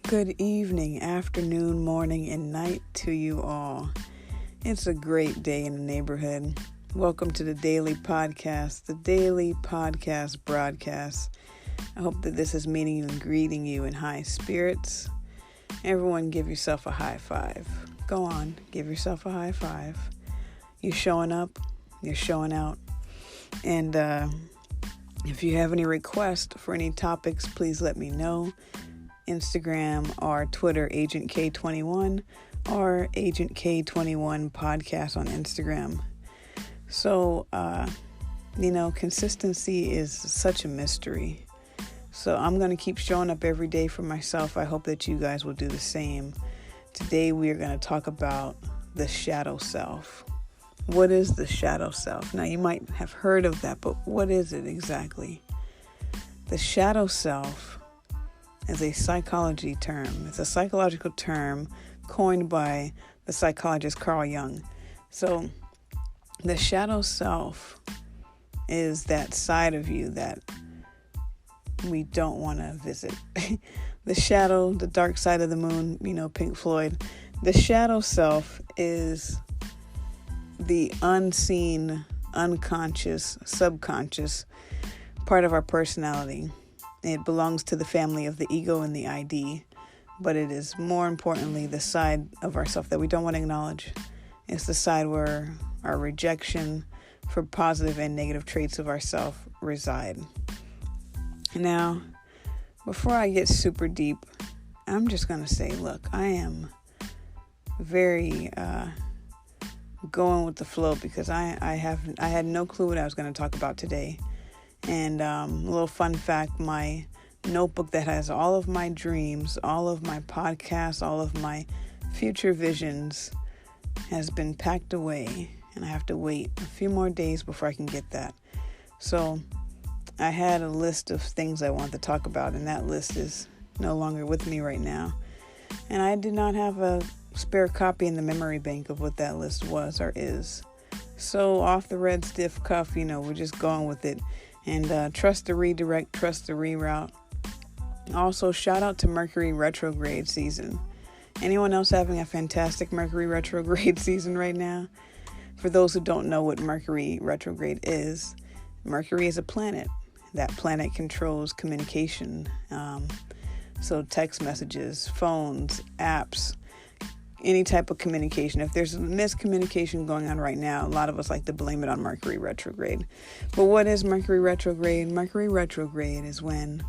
Good evening, afternoon, morning, and night to you all. It's a great day in the neighborhood. Welcome to the daily podcast broadcast. I hope that this is meeting you and greeting you in high spirits. Everyone give yourself a high five. Go on, give yourself a high five. You're showing up, you're showing out. And if you have any requests for any topics, please let me know. Instagram or Twitter, Agent K21 or Agent K21 podcast on Instagram. So, consistency is such a mystery. So I'm going to keep showing up every day for myself. I hope that you guys will do the same. Today we are going to talk about the shadow self. What is the shadow self? Now you might have heard of that, but what is it exactly? The shadow self is a psychology term. It's a psychological term coined by the psychologist Carl Jung. So the shadow self is that side of you that we don't want to visit. The shadow, the dark side of the moon, Pink Floyd. The shadow self is the unseen, unconscious, subconscious part of our personality. It belongs to the family of the ego and the ID, but it is more importantly the side of ourself that we don't want to acknowledge. It's the side where our rejection for positive and negative traits of ourself reside. Now, before I get super deep, I'm just going to say, look, I am very going with the flow because I had no clue what I was going to talk about today. And a little fun fact, my notebook that has all of my dreams, all of my podcasts, all of my future visions has been packed away. And I have to wait a few more days before I can get that. So I had a list of things I wanted to talk about, and that list is no longer with me right now. And I did not have a spare copy in the memory bank of what that list was or is. So off the red stiff cuff, we're just going with it. And trust the redirect, trust the reroute. Also, shout out to Mercury Retrograde season. Anyone else having a fantastic Mercury Retrograde season right now? For those who don't know what Mercury Retrograde is, Mercury is a planet. That planet controls communication. So text messages, phones, apps, any type of communication. If there's miscommunication going on right now, a lot of us like to blame it on Mercury retrograde. But what is Mercury retrograde? Mercury retrograde is when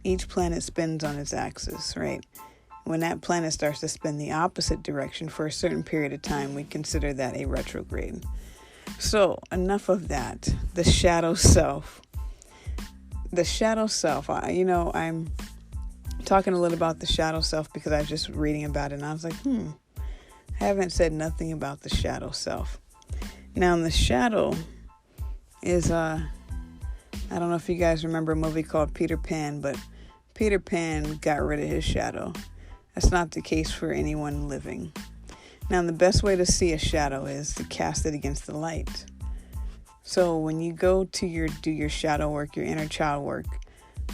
each planet spins on its axis, right? When that planet starts to spin the opposite direction for a certain period of time, we consider that a retrograde. So enough of that. The shadow self. The shadow self, I'm talking a little about the shadow self because I was just reading about it and I was like, I haven't said nothing about the shadow self. Now, the shadow is, I don't know if you guys remember a movie called Peter Pan, but Peter Pan got rid of his shadow. That's not the case for anyone living. Now, the best way to see a shadow is to cast it against the light. So when you go to do your shadow work, your inner child work,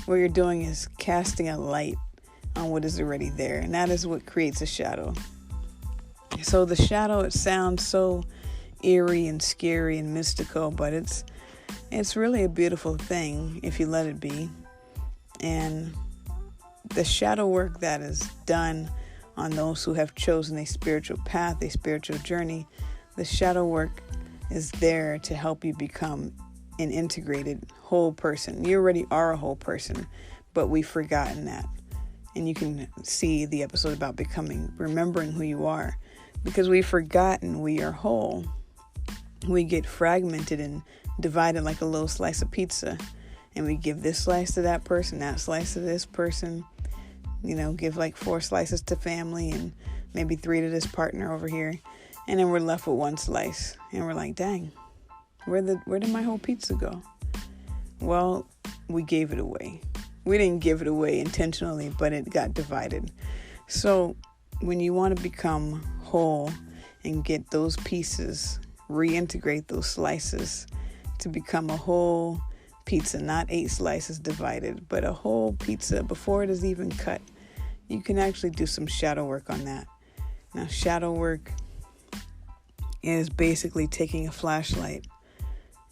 what you're doing is casting a light on what is already there. And that is what creates a shadow. So the shadow, it sounds so eerie and scary and mystical, but it's really a beautiful thing if you let it be. And the shadow work that is done on those who have chosen a spiritual path, a spiritual journey, the shadow work is there to help you become an integrated whole person. You already are a whole person, but we've forgotten that. And you can see the episode about remembering who you are, because we've forgotten we are whole. We get fragmented and divided like a little slice of pizza, and we give this slice to that person, that slice to this person, give like 4 slices to family and maybe 3 to this partner over here. And then we're left with 1 slice and we're like, dang, where did my whole pizza go? Well, we gave it away. We didn't give it away intentionally, but it got divided. So when you want to become whole and get those pieces, reintegrate those slices to become a whole pizza, not 8 slices divided, but a whole pizza before it is even cut. You can actually do some shadow work on that. Now, shadow work is basically taking a flashlight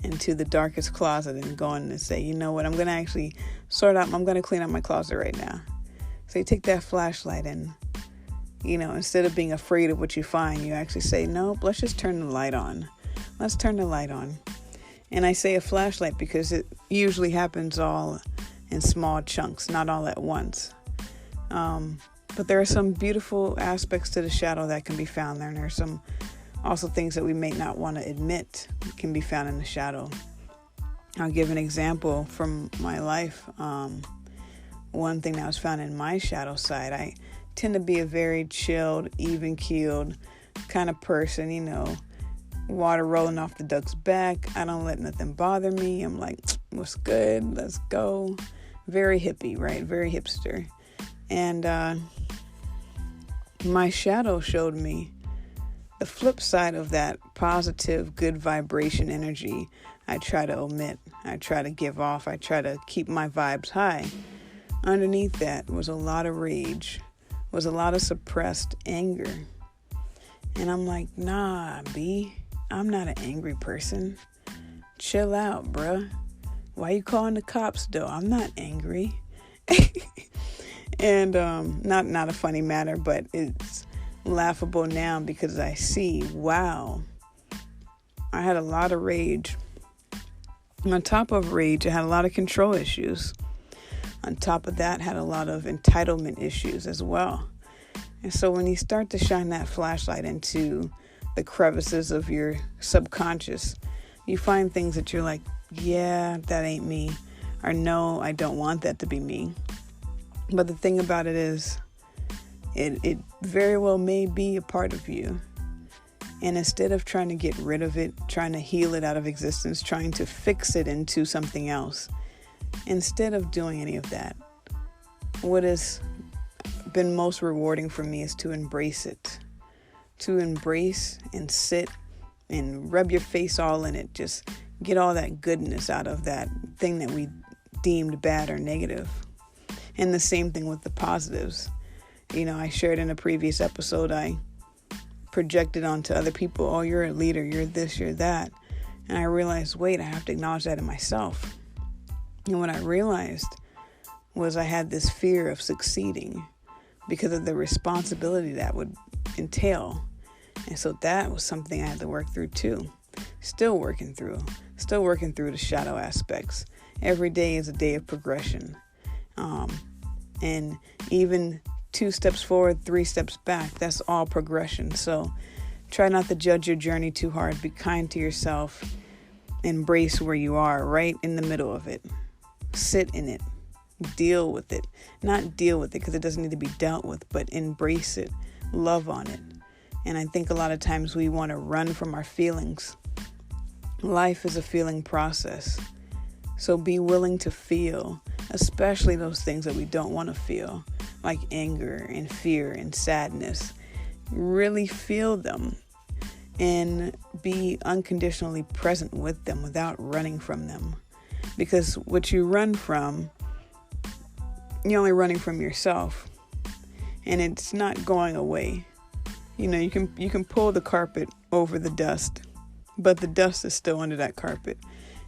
into the darkest closet and going to say, you know what, I'm going to actually I'm going to clean out my closet right now. So you take that flashlight and, instead of being afraid of what you find, you actually say, nope, let's just turn the light on. Let's turn the light on. And I say a flashlight because it usually happens all in small chunks, not all at once. But there are some beautiful aspects to the shadow that can be found there. And there are some also things that we may not want to admit can be found in the shadow. I'll give an example from my life. One thing that was found in my shadow side, I tend to be a very chilled, even-keeled kind of person, water rolling off the duck's back. I don't let nothing bother me. I'm like, what's good? Let's go. Very hippie, right? Very hipster. And my shadow showed me the flip side of that positive, good vibration energy. I try to omit. I try to give off. I try to keep my vibes high. Underneath that was a lot of rage, was a lot of suppressed anger. And I'm like, nah, B, I'm not an angry person. Chill out, bruh. Why you calling the cops, though? I'm not angry. And not a funny matter, but it's laughable now because I see, wow, I had a lot of rage. On top of rage, I had a lot of control issues. On top of that, had a lot of entitlement issues as well. And so when you start to shine that flashlight into the crevices of your subconscious, you find things that you're like, yeah, that ain't me. Or no, I don't want that to be me. But the thing about it is, it very well may be a part of you. And instead of trying to get rid of it, trying to heal it out of existence, trying to fix it into something else, instead of doing any of that, what has been most rewarding for me is to embrace it. To embrace and sit and rub your face all in it. Just get all that goodness out of that thing that we deemed bad or negative. And the same thing with the positives. I shared in a previous episode, I projected onto other people, oh, you're a leader, you're this, you're that. And I realized, wait, I have to acknowledge that in myself. And what I realized was I had this fear of succeeding because of the responsibility that would entail. And so that was something I had to work through too. Still working through the shadow aspects. Every day is a day of progression. And even 2 steps forward, 3 steps back, that's all progression. So try not to judge your journey too hard. Be kind to yourself. Embrace where you are, right in the middle of it. Sit in it. Deal with it. Not deal with it because it doesn't need to be dealt with, but embrace it. Love on it. And I think a lot of times we want to run from our feelings. Life is a feeling process. So be willing to feel, especially those things that we don't want to feel, like anger and fear and sadness. Really feel them and be unconditionally present with them without running from them. Because what you run from, you're only running from yourself, and it's not going away. You can pull the carpet over the dust, but the dust is still under that carpet.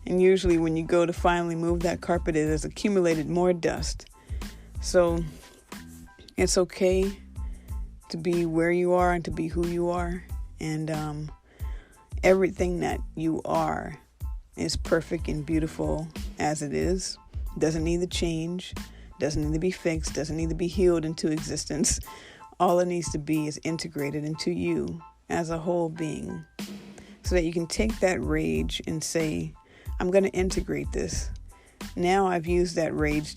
And usually when you go to finally move that carpet, it has accumulated more dust. So it's okay to be where you are and to be who you are. And everything that you are is perfect and beautiful as it is. Doesn't need to change. Doesn't need to be fixed. Doesn't need to be healed into existence. All it needs to be is integrated into you as a whole being. So that you can take that rage and say, I'm going to integrate this. Now I've used that rage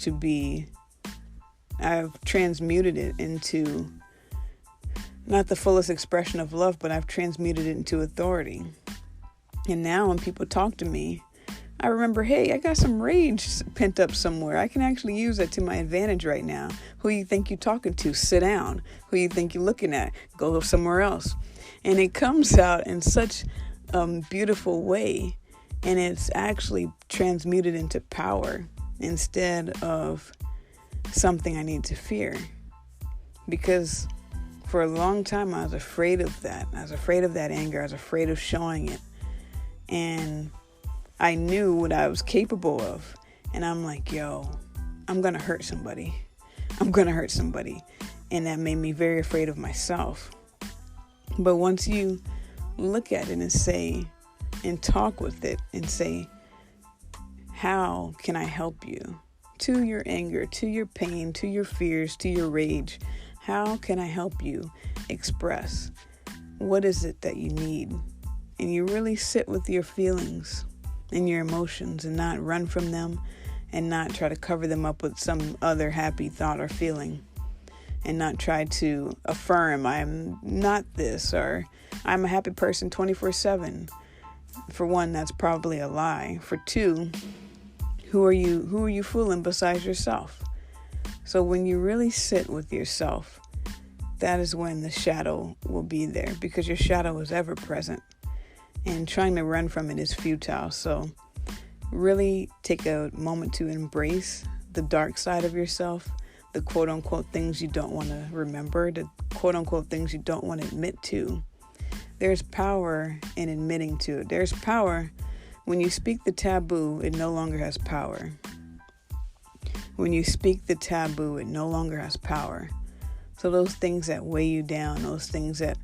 I've transmuted it into not the fullest expression of love, but I've transmuted it into authority. And now when people talk to me, I remember, hey, I got some rage pent up somewhere. I can actually use that to my advantage right now. Who you think you're talking to? Sit down. Who you think you're looking at? Go somewhere else. And it comes out in such a beautiful way. And it's actually transmuted into power instead of something I need to fear. Because for a long time, I was afraid of that. I was afraid of that anger. I was afraid of showing it. And I knew what I was capable of. And I'm like, yo, I'm going to hurt somebody. I'm going to hurt somebody. And that made me very afraid of myself. But once you look at it and say, and talk with it and say, how can I help you? To your anger, to your pain, to your fears, to your rage. How can I help you express? What is it that you need? And you really sit with your feelings and your emotions and not run from them and not try to cover them up with some other happy thought or feeling. And not try to affirm I'm not this or I'm a happy person 24/7. For one, that's probably a lie. For two, who are you fooling besides yourself? So when you really sit with yourself, that is when the shadow will be there, because your shadow is ever present and trying to run from it is futile. So really take a moment to embrace the dark side of yourself, the quote unquote things you don't want to remember, the quote unquote things you don't want to admit to. There's power in admitting to it. There's power when you speak the taboo, it no longer has power. When you speak the taboo, it no longer has power. So those things that weigh you down, those things that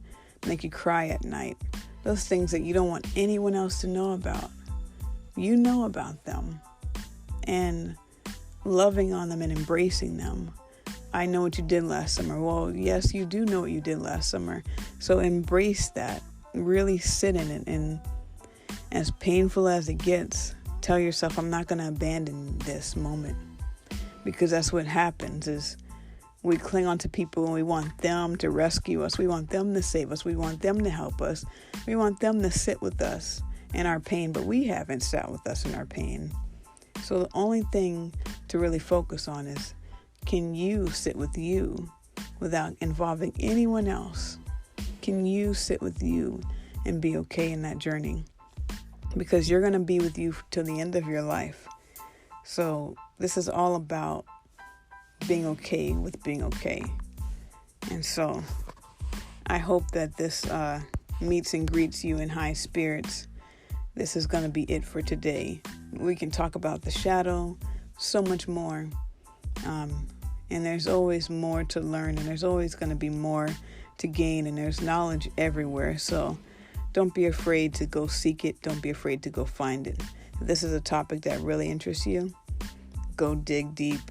make you cry at night, those things that you don't want anyone else to know about, you know about them. And loving on them and embracing them. I know what you did last summer. Well, yes, you do know what you did last summer. So embrace that. Really sit in it. And as painful as it gets, tell yourself, I'm not going to abandon this moment. Because that's what happens is we cling on to people and we want them to rescue us. We want them to save us. We want them to help us. We want them to sit with us in our pain, but we haven't sat with us in our pain. So the only thing to really focus on is, can you sit with you without involving anyone else? Can you sit with you and be okay in that journey? Because you're going to be with you till the end of your life. So this is all about being okay with being okay. And so I hope that this meets and greets you in high spirits. This is going to be it for today. We can talk about the shadow, so much more. And there's always more to learn, and there's always going to be more to gain, and there's knowledge everywhere. So don't be afraid to go seek it. Don't be afraid to go find it. If this is a topic that really interests you, go dig deep,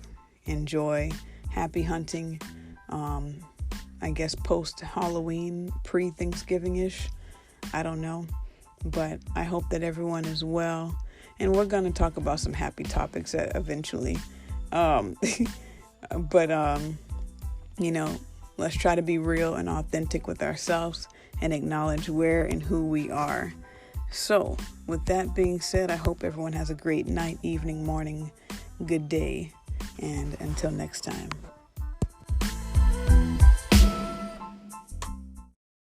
enjoy, happy hunting. I guess post-Halloween, pre-Thanksgiving-ish. I don't know. But I hope that everyone is well. And we're going to talk about some happy topics eventually. Let's try to be real and authentic with ourselves and acknowledge where and who we are. So, with that being said, I hope everyone has a great night, evening, morning, good day, and until next time.